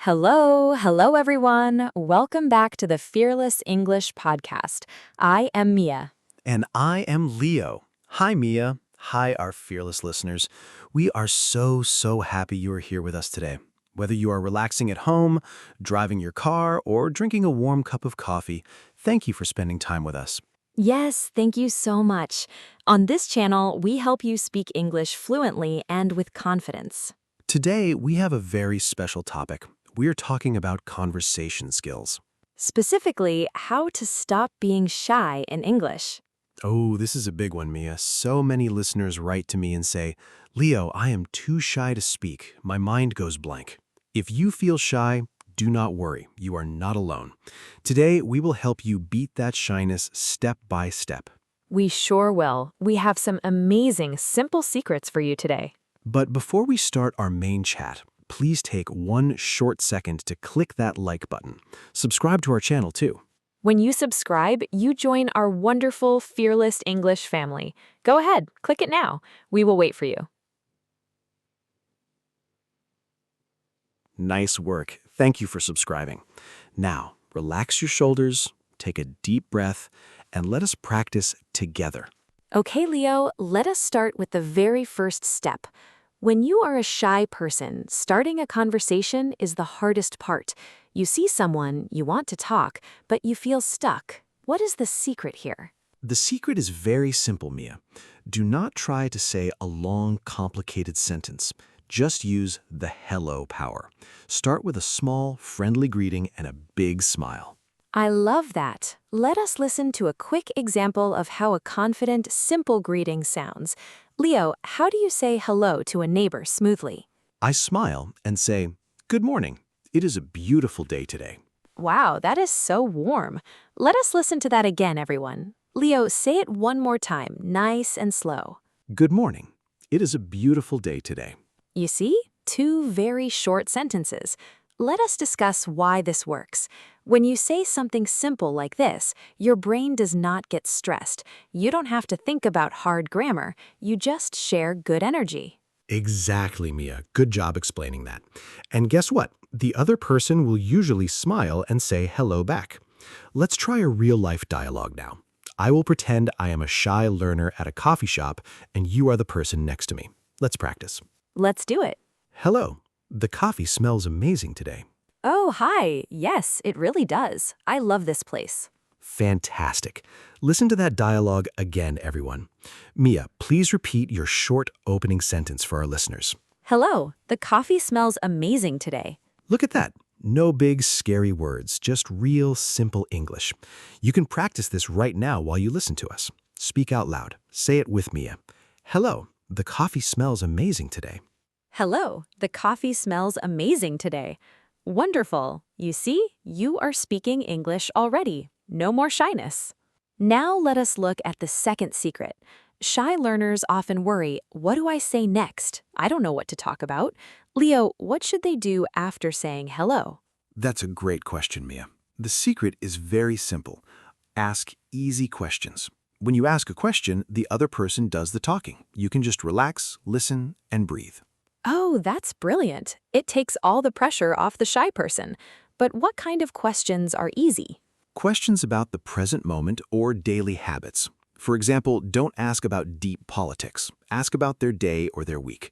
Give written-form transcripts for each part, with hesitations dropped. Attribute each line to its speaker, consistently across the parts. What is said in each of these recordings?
Speaker 1: Hello everyone. Welcome back to the Fearless English podcast. I am Mia.
Speaker 2: And I am Leo. Hi, Mia. Hi, our fearless listeners. We are so happy you are here with us today. Whether you are relaxing at home, driving your car, or drinking a warm cup of coffee, thank you for spending time with us.
Speaker 1: Yes, thank you so much. On this channel, we help you speak English fluently and with confidence.
Speaker 2: Today, we have a very special topic. We are talking about conversation skills.
Speaker 1: Specifically, how to stop being shy in English.
Speaker 2: Oh, this is a big one, Mia. So many listeners write to me and say, Leo, I am too shy to speak. My mind goes blank. If you feel shy, do not worry. You are not alone. Today, we will help you beat that shyness step by step.
Speaker 1: We sure will. We have some amazing, simple secrets for you today.
Speaker 2: But before we start our main chat, please take one short second to click that like button. Subscribe to our channel too.
Speaker 1: When you subscribe, you join our wonderful Fearless English family. Go ahead, click it now. We will wait for you.
Speaker 2: Nice work. Thank you for subscribing. Now, relax your shoulders, take a deep breath, and let us practice together.
Speaker 1: Okay, Leo, let us start with the very first step. When you are a shy person, starting a conversation is the hardest part. You see someone, you want to talk, but you feel stuck. What is the secret here?
Speaker 2: The secret is very simple, Mia. Do not try to say a long, complicated sentence. Just use the hello power. Start with a small, friendly greeting and a big smile.
Speaker 1: I love that. Let us listen to a quick example of how a confident, simple greeting sounds. Leo, how do you say hello to a neighbor smoothly?
Speaker 2: I smile and say, Good morning. It is a beautiful day today.
Speaker 1: Wow, that is so warm. Let us listen to that again, everyone. Leo, say it one more time, nice and slow.
Speaker 2: Good morning. It is a beautiful day today.
Speaker 1: You see? Two very short sentences. Let us discuss why this works. When you say something simple like this, your brain does not get stressed. You don't have to think about hard grammar. You just share good energy.
Speaker 2: Exactly, Mia. Good job explaining that. And guess what? The other person will usually smile and say hello back. Let's try a real-life dialogue now. I will pretend I am a shy learner at a coffee shop, and you are the person next to me. Let's practice.
Speaker 1: Let's do it.
Speaker 2: Hello. The coffee smells amazing today.
Speaker 1: Oh, hi. Yes, it really does. I love this place.
Speaker 2: Fantastic. Listen to that dialogue again, everyone. Mia, please repeat your short opening sentence for our listeners.
Speaker 1: Hello, the coffee smells amazing today.
Speaker 2: Look at that. No big, scary words, just real, simple English. You can practice this right now while you listen to us. Speak out loud. Say it with Mia. Hello, the coffee smells amazing today.
Speaker 1: Hello, the coffee smells amazing today. Wonderful. You see, you are speaking English already. No more shyness. Now let us look at the second secret. Shy learners often worry, what do I say next? I don't know what to talk about. Leo, what should they do after saying hello?
Speaker 2: That's a great question, Mia. The secret is very simple. Ask easy questions. When you ask a question, the other person does the talking. You can just relax, listen, and breathe.
Speaker 1: Oh, that's brilliant. It takes all the pressure off the shy person. But what kind of questions are easy?
Speaker 2: Questions about the present moment or daily habits. For example, don't ask about deep politics. Ask about their day or their week.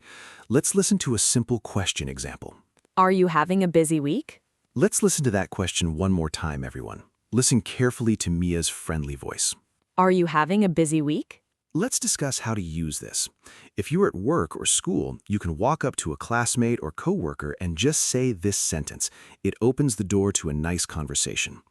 Speaker 2: Let's listen to a simple question example.
Speaker 1: Are you having a busy week?
Speaker 2: Let's listen to that question one more time, everyone. Listen carefully to Mia's friendly voice.
Speaker 1: Are you having a busy week?
Speaker 2: Let's discuss how to use this. If you're at work or school, you can walk up to a classmate or coworker and just say this sentence. It opens the door to a nice conversation.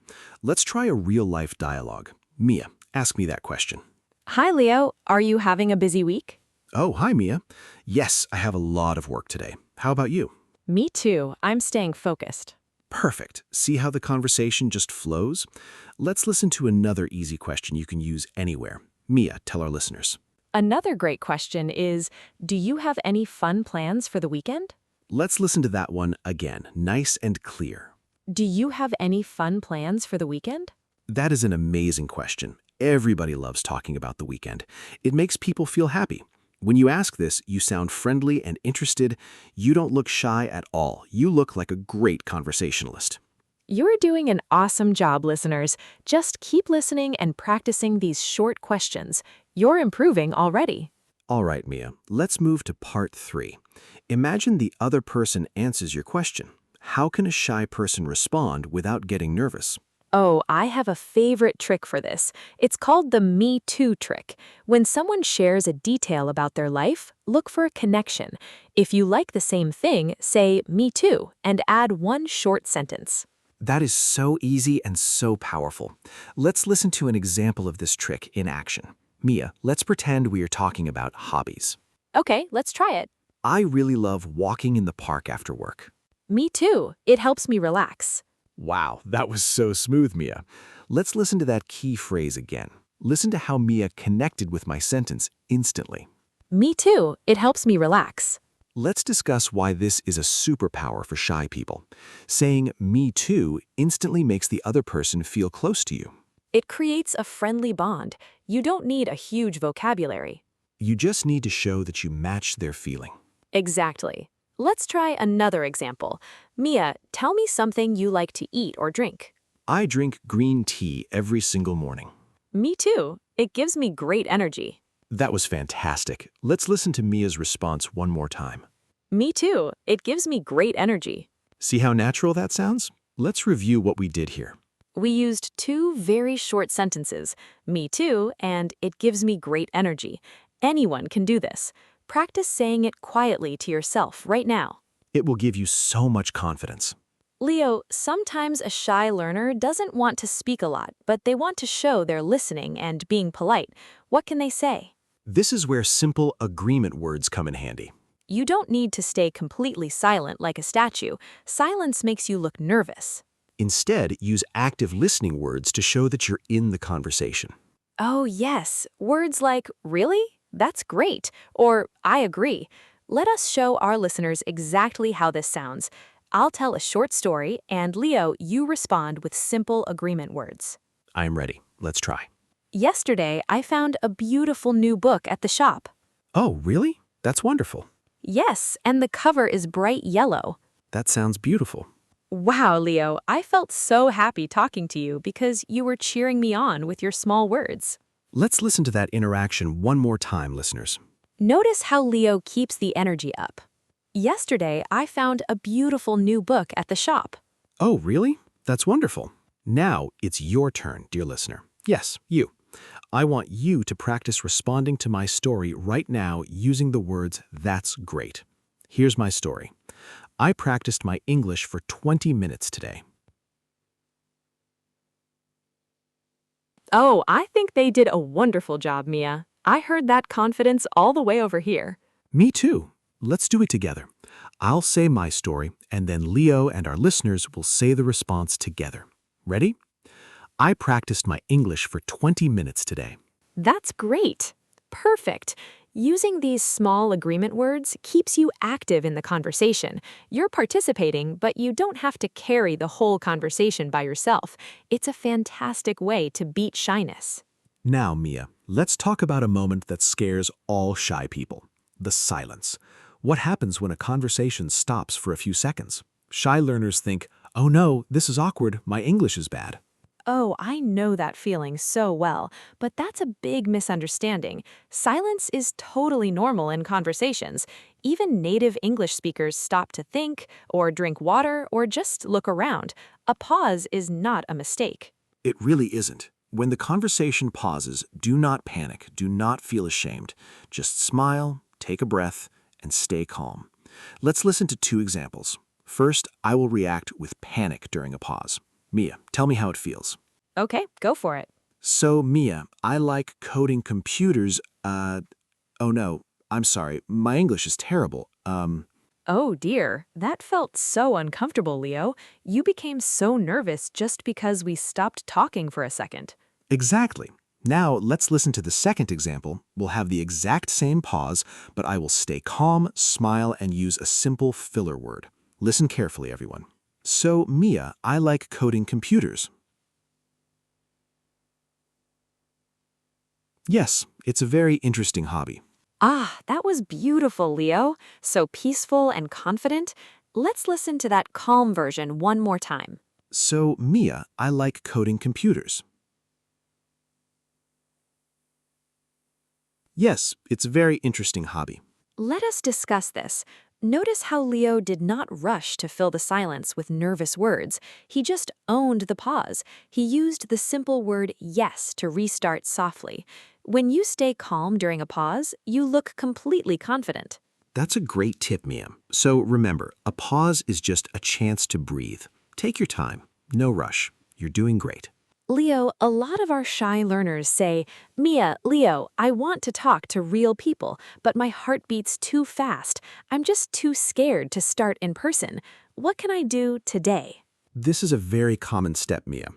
Speaker 2: Let's try a real-life dialogue. Mia, ask me that question.
Speaker 1: Hi, Leo. Are you having a busy week?
Speaker 2: Oh, hi, Mia. Yes, I have a lot of work today. How about you?
Speaker 1: Me too. I'm staying focused.
Speaker 2: Perfect. See how the conversation just flows? Let's listen to another easy question you can use anywhere. Mia, tell our listeners.
Speaker 1: Another great question is, do you have any fun plans for the weekend?
Speaker 2: Let's listen to that one again, nice and clear.
Speaker 1: Do you have any fun plans for the weekend?
Speaker 2: That is an amazing question. Everybody loves talking about the weekend. It makes people feel happy. When you ask this, you sound friendly and interested. You don't look shy at all. You look like a great conversationalist.
Speaker 1: You're doing an awesome job, listeners. Just keep listening and practicing these short questions. You're improving already.
Speaker 2: All right, Mia, let's move to part 3. Imagine the other person answers your question. How can a shy person respond without getting nervous?
Speaker 1: Oh, I have a favorite trick for this. It's called the Me Too trick. When someone shares a detail about their life, look for a connection. If you like the same thing, say Me Too and add one short sentence.
Speaker 2: That is so easy and so powerful. Let's listen to an example of this trick in action. Mia, let's pretend we are talking about hobbies.
Speaker 1: Okay, let's try it.
Speaker 2: I really love walking in the park after work.
Speaker 1: Me too. It helps me relax.
Speaker 2: Wow, that was so smooth, Mia. Let's listen to that key phrase again. Listen to how Mia connected with my sentence instantly.
Speaker 1: Me too. It helps me relax.
Speaker 2: Let's discuss why this is a superpower for shy people. Saying me too instantly makes the other person feel close to you.
Speaker 1: It creates a friendly bond. You don't need a huge vocabulary.
Speaker 2: You just need to show that you match their feeling.
Speaker 1: Exactly. Let's try another example. Mia, tell me something you like to eat or drink.
Speaker 2: I drink green tea every single morning.
Speaker 1: Me too. It gives me great energy.
Speaker 2: That was fantastic. Let's listen to Mia's response one more time.
Speaker 1: Me too. It gives me great energy.
Speaker 2: See how natural that sounds? Let's review what we did here.
Speaker 1: We used two very short sentences, me too, and it gives me great energy. Anyone can do this. Practice saying it quietly to yourself right now.
Speaker 2: It will give you so much confidence.
Speaker 1: Leo, sometimes a shy learner doesn't want to speak a lot, but they want to show they're listening and being polite. What can they say?
Speaker 2: This is where simple agreement words come in handy.
Speaker 1: You don't need to stay completely silent like a statue. Silence makes you look nervous.
Speaker 2: Instead, use active listening words to show that you're in the conversation.
Speaker 1: Oh, yes. Words like, really? That's great. Or, I agree. Let us show our listeners exactly how this sounds. I'll tell a short story, and Leo, you respond with simple agreement words.
Speaker 2: I am ready. Let's try.
Speaker 1: Yesterday, I found a beautiful new book at the shop.
Speaker 2: Oh, really? That's wonderful.
Speaker 1: Yes, and the cover is bright yellow.
Speaker 2: That sounds beautiful.
Speaker 1: Wow, Leo, I felt so happy talking to you because you were cheering me on with your small words.
Speaker 2: Let's listen to that interaction one more time, listeners.
Speaker 1: Notice how Leo keeps the energy up. Yesterday, I found a beautiful new book at the shop.
Speaker 2: Oh, really? That's wonderful. Now it's your turn, dear listener. Yes, you. I want you to practice responding to my story right now using the words, "That's great." Here's my story. I practiced my English for 20 minutes today.
Speaker 1: Oh, I think they did a wonderful job, Mia. I heard that confidence all the way over here.
Speaker 2: Me too. Let's do it together. I'll say my story, and then Leo and our listeners will say the response together. Ready? I practiced my English for 20 minutes today.
Speaker 1: That's great. Perfect. Using these small agreement words keeps you active in the conversation. You're participating, but you don't have to carry the whole conversation by yourself. It's a fantastic way to beat shyness.
Speaker 2: Now, Mia, let's talk about a moment that scares all shy people. The silence. What happens when a conversation stops for a few seconds? Shy learners think, oh no, this is awkward, my English is bad.
Speaker 1: Oh, I know that feeling so well, but that's a big misunderstanding. Silence is totally normal in conversations. Even native English speakers stop to think, or drink water, or just look around. A pause is not a mistake.
Speaker 2: It really isn't. When the conversation pauses, do not panic, do not feel ashamed. Just smile, take a breath, and stay calm. Let's listen to two examples. First, I will react with panic during a pause. Mia, tell me how it feels.
Speaker 1: Okay, go for it.
Speaker 2: So, Mia, I like coding computers. Oh no, I'm sorry, my English is terrible.
Speaker 1: Oh dear, that felt so uncomfortable, Leo. You became so nervous just because we stopped talking for a second.
Speaker 2: Exactly. Now, let's listen to the second example. We'll have the exact same pause, but I will stay calm, smile, and use a simple filler word. Listen carefully, everyone. So, Mia, I like coding computers. Yes, it's a very interesting hobby.
Speaker 1: Ah, that was beautiful, Leo. So peaceful and confident. Let's listen to that calm version one more time.
Speaker 2: So, Mia, I like coding computers. Yes, it's a very interesting hobby.
Speaker 1: Let us discuss this. Notice how Leo did not rush to fill the silence with nervous words. He just owned the pause. He used the simple word yes to restart softly. When you stay calm during a pause, you look completely confident.
Speaker 2: That's a great tip, Mia. So remember, a pause is just a chance to breathe. Take your time. No rush. You're doing great.
Speaker 1: Leo, a lot of our shy learners say, Mia, Leo, I want to talk to real people, but my heart beats too fast. I'm just too scared to start in person. What can I do today?
Speaker 2: This is a very common step, Mia.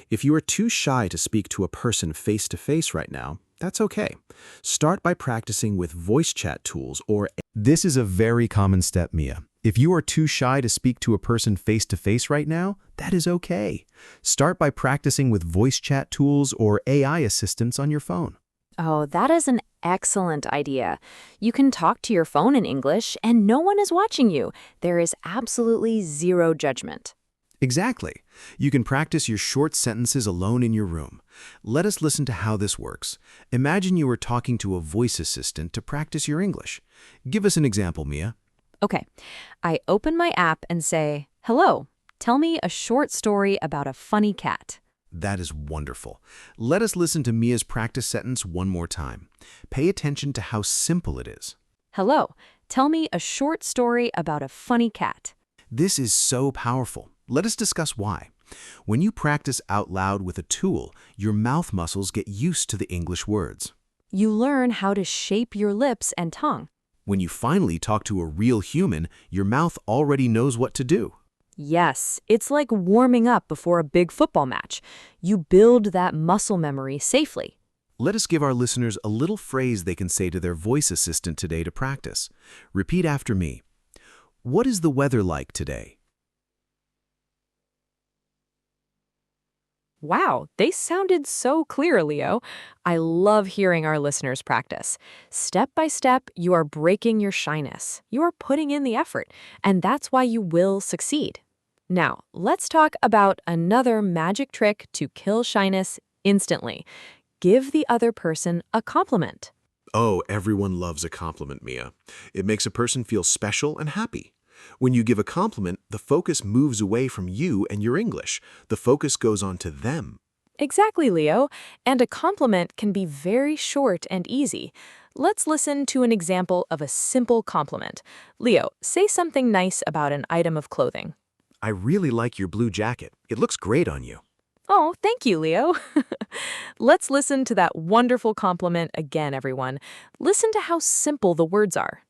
Speaker 2: If you are too shy to speak to a person face to face right now, that's okay. Start by practicing with voice chat tools or... This is a very common step, Mia. If you are too shy to speak to a person face to face right now, that is okay. Start by practicing with voice chat tools or AI assistants on your phone.
Speaker 1: Oh, that is an excellent idea. You can talk to your phone in English and no one is watching you. There is absolutely zero judgment.
Speaker 2: Exactly. You can practice your short sentences alone in your room. Let us listen to how this works. Imagine you are talking to a voice assistant to practice your English. Give us an example, Mia.
Speaker 1: Okay, I open my app and say, hello, tell me a short story about a funny cat.
Speaker 2: That is wonderful. Let us listen to Mia's practice sentence one more time. Pay attention to how simple it is.
Speaker 1: Hello, tell me a short story about a funny cat.
Speaker 2: This is so powerful. Let us discuss why. When you practice out loud with a tool, your mouth muscles get used to the English words.
Speaker 1: You learn how to shape your lips and tongue.
Speaker 2: When you finally talk to a real human, your mouth already knows what to do.
Speaker 1: Yes, it's like warming up before a big football match. You build that muscle memory safely.
Speaker 2: Let us give our listeners a little phrase they can say to their voice assistant today to practice. Repeat after me. What is the weather like today?
Speaker 1: Wow, they sounded so clear, Leo. I love hearing our listeners practice. Step by step, you are breaking your shyness. You are putting in the effort, and that's why you will succeed. Now, let's talk about another magic trick to kill shyness instantly. Give the other person a compliment.
Speaker 2: Oh, everyone loves a compliment, Mia. It makes a person feel special and happy. When you give a compliment, the focus moves away from you and your English. The focus goes on to them.
Speaker 1: Exactly, Leo. And a compliment can be very short and easy. Let's listen to an example of a simple compliment. Leo, say something nice about an item of clothing.
Speaker 2: I really like your blue jacket. It looks great on you.
Speaker 1: Oh, thank you, Leo. Let's listen to that wonderful compliment again, everyone. Listen to how simple the words are.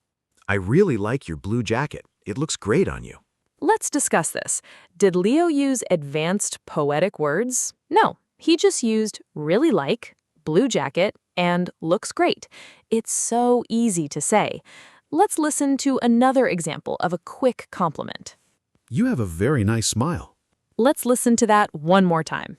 Speaker 2: I really like your blue jacket. It looks great on you.
Speaker 1: Let's discuss this. Did Leo use advanced poetic words? No, he just used really like, blue jacket, and looks great. It's so easy to say. Let's listen to another example of a quick compliment.
Speaker 2: You have a very nice smile.
Speaker 1: Let's listen to that one more time.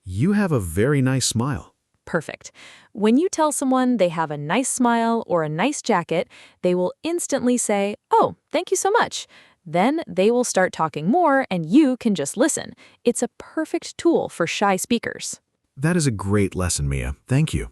Speaker 2: You have a very nice smile.
Speaker 1: Perfect. When you tell someone they have a nice smile or a nice jacket, they will instantly say, "Oh, thank you so much." Then they will start talking more and you can just listen. It's a perfect tool for shy speakers.
Speaker 2: That is a great lesson, Mia. Thank you.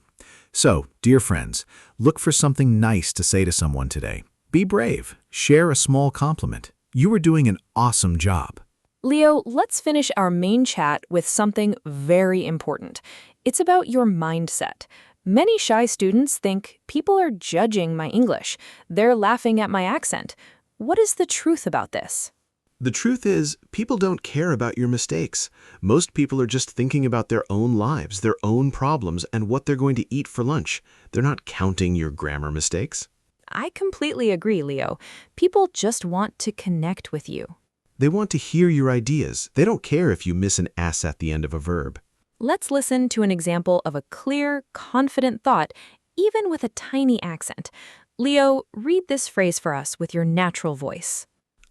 Speaker 2: So, dear friends, look for something nice to say to someone today. Be brave. Share a small compliment. You are doing an awesome job.
Speaker 1: Leo, let's finish our main chat with something very important. It's about your mindset. Many shy students think people are judging my English. They're laughing at my accent. What is the truth about this?
Speaker 2: The truth is, people don't care about your mistakes. Most people are just thinking about their own lives, their own problems, and what they're going to eat for lunch. They're not counting your grammar mistakes.
Speaker 1: I completely agree, Leo. People just want to connect with you.
Speaker 2: They want to hear your ideas. They don't care if you miss an S at the end of a verb.
Speaker 1: Let's listen to an example of a clear, confident thought, even with a tiny accent. Leo, read this phrase for us with your natural voice.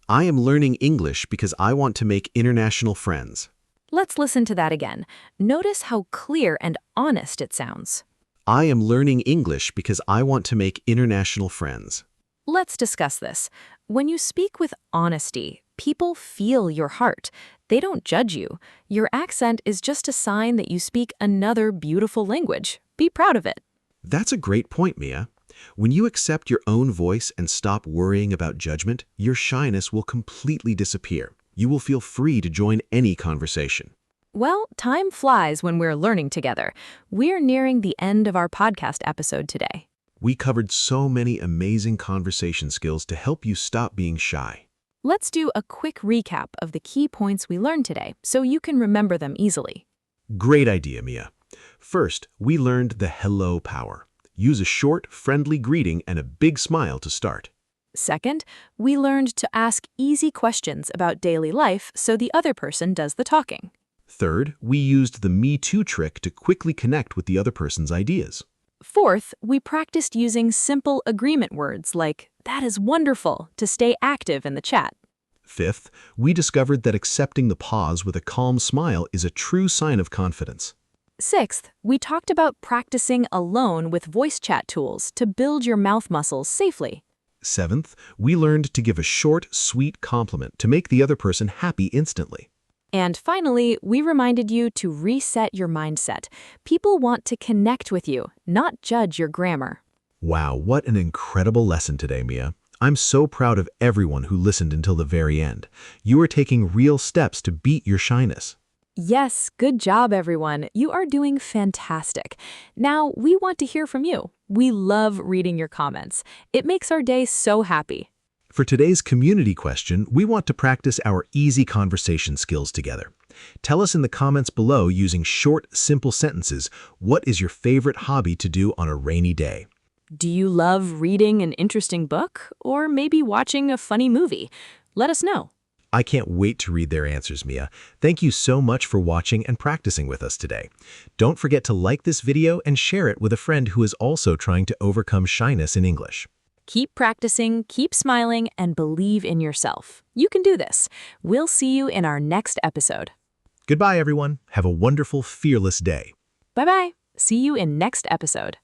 Speaker 2: I am learning English because I want to make international friends.
Speaker 1: Let's listen to that again. Notice how clear and honest it sounds.
Speaker 3: I am learning English because I want to make international friends.
Speaker 1: Let's discuss this. When you speak with honesty, people feel your heart. They don't judge you. Your accent is just a sign that you speak another beautiful language. Be proud of it.
Speaker 3: That's a great point, Mia. When you accept your own voice and stop worrying about judgment, your shyness will completely disappear. You will feel free to join any conversation.
Speaker 1: Well, time flies when we're learning together. We're nearing the end of our podcast episode today.
Speaker 3: We covered so many amazing conversation skills to help you stop being shy.
Speaker 1: Let's do a quick recap of the key points we learned today so you can remember them easily.
Speaker 3: Great idea, Mia. First, we learned the hello power. Use a short, friendly greeting and a big smile to start.
Speaker 1: Second, we learned to ask easy questions about daily life so the other person does the talking.
Speaker 3: Third, we used the Me Too trick to quickly connect with the other person's ideas.
Speaker 1: Fourth, we practiced using simple agreement words like, "That is wonderful," to stay active in the chat.
Speaker 3: Fifth, we discovered that accepting the pause with a calm smile is a true sign of confidence.
Speaker 1: Sixth, we talked about practicing alone with voice chat tools to build your mouth muscles safely.
Speaker 3: Seventh, we learned to give a short, sweet compliment to make the other person happy instantly.
Speaker 1: And finally, we reminded you to reset your mindset. People want to connect with you, not judge your grammar.
Speaker 3: Wow, what an incredible lesson today, Mia. I'm so proud of everyone who listened until the very end. You are taking real steps to beat your shyness.
Speaker 1: Yes, good job, everyone. You are doing fantastic. Now, we want to hear from you. We love reading your comments. It makes our day so happy.
Speaker 3: For today's community question, we want to practice our easy conversation skills together. Tell us in the comments below using short, simple sentences, what is your favorite hobby to do on a rainy day?
Speaker 1: Do you love reading an interesting book or maybe watching a funny movie? Let us know.
Speaker 3: I can't wait to read their answers, Mia. Thank you so much for watching and practicing with us today. Don't forget to like this video and share it with a friend who is also trying to overcome shyness in English.
Speaker 1: Keep practicing, keep smiling, and believe in yourself. You can do this. We'll see you in our next episode.
Speaker 3: Goodbye, everyone. Have a wonderful, fearless day.
Speaker 1: Bye-bye. See you in next episode.